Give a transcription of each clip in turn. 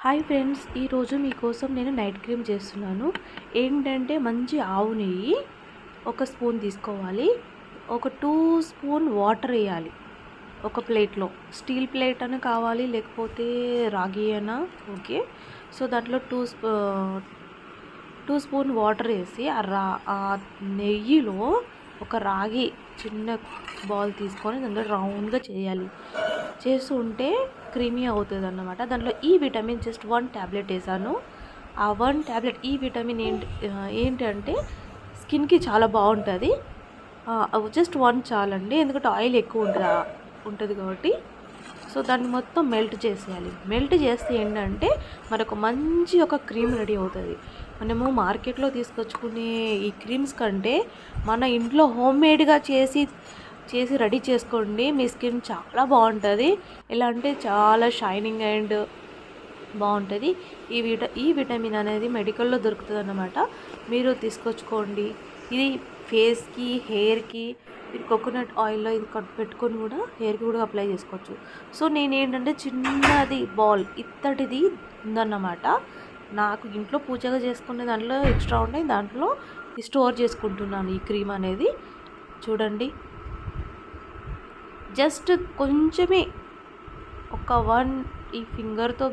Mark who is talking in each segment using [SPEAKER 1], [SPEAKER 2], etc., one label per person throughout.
[SPEAKER 1] Hi friends, ఈరోజు మీకోసం నేను నైట్ క్రీమ్ చేస్తున్నాను. ఏంటంటే మంచి ఆవు నెయ్యి ఒక స్పూన్ తీసుకోవాలి. ఒక 2 స్పూన్ వాటర్ వేయాలి ఒక ప్లేట్లో. స్టీల్ ప్లేట్ అని కావాలి, లేకపోతే రాగి అయినా ఓకే. సో దాంట్లో 2 స్పూన్ వాటర్ వేసి ఆ నెయ్యిలో ఒక రాగి చిన్న బాల్ తీసుకొని దాంట్లో రౌండ్గా చేయాలి. చేస్తూ ఉంటే క్రీమీ అవుతుంది అన్నమాట. దాంట్లో ఈ విటమిన్ జస్ట్ 1 ట్యాబ్లెట్ వేసాను. ఆ 1 ట్యాబ్లెట్ ఈ విటమిన్ ఏంటంటే స్కిన్కి చాలా బాగుంటుంది. జస్ట్ 1 చాలండి, ఎందుకంటే ఆయిల్ ఎక్కువ ఉంటుంది కాబట్టి. సో దాన్ని మొత్తం మెల్ట్ చేసేయాలి. మెల్ట్ చేస్తే ఏంటంటే మనకు మంచి ఒక క్రీమ్ రెడీ అవుతుంది. మనము మార్కెట్లో తీసుకొచ్చుకునే ఈ క్రీమ్స్ కంటే మన ఇంట్లో హోమ్మేడ్గా చేసి రెడీ చేసుకోండి. మీ స్కిన్ చాలా బాగుంటుంది. ఎలా అంటే చాలా షైనింగ్ అండ్ బాగుంటుంది. ఈ విటమిన్ అనేది మెడికల్లో దొరుకుతుంది అన్నమాట. మీరు తీసుకొచ్చుకోండి. ఇది ఫేస్కి, హెయిర్కి మీరు కోకోనట్ ఆయిల్లో ఇది పెట్టుకొని కూడా హెయిర్కి కూడా అప్లై చేసుకోవచ్చు. సో నేనేంటంటే చిన్నది బాల్ ఇత్తడిది ఉందన్నమాట. నాకు ఇంట్లో పూజగా చేసుకునే దాంట్లో ఎక్స్ట్రా ఉన్నాయి, దాంట్లో స్టోర్ చేసుకుంటున్నాను ఈ క్రీమ్ అనేది. చూడండి, జస్ట్ కొంచెమే ఒక 1 ఈ ఫింగర్తో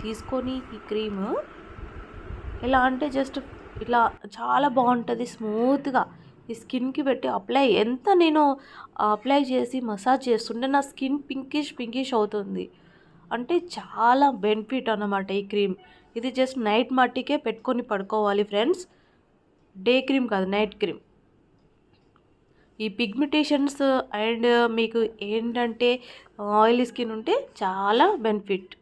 [SPEAKER 1] తీసుకొని ఈ క్రీమ్ ఎలా అంటే జస్ట్ ఇట్లా చాలా బాగుంటుంది. స్మూత్గా ఈ స్కిన్కి పెట్టి నేను అప్లై చేసి మసాజ్ చేస్తుంటే నా స్కిన్ పింకిష్ అవుతుంది. అంటే చాలా బెనిఫిట్ అన్నమాట ఈ క్రీమ్. ఇది జస్ట్ నైట్ మట్టికే పెట్టుకొని పడుకోవాలి ఫ్రెండ్స్. డే క్రీమ్ కాదు, నైట్ క్రీమ్. ఈ పిగ్మెంటేషన్స్ అండ్ మీకు ఏంటంటే ఆయిలీ స్కిన్ ఉంటే చాలా బెనిఫిట్.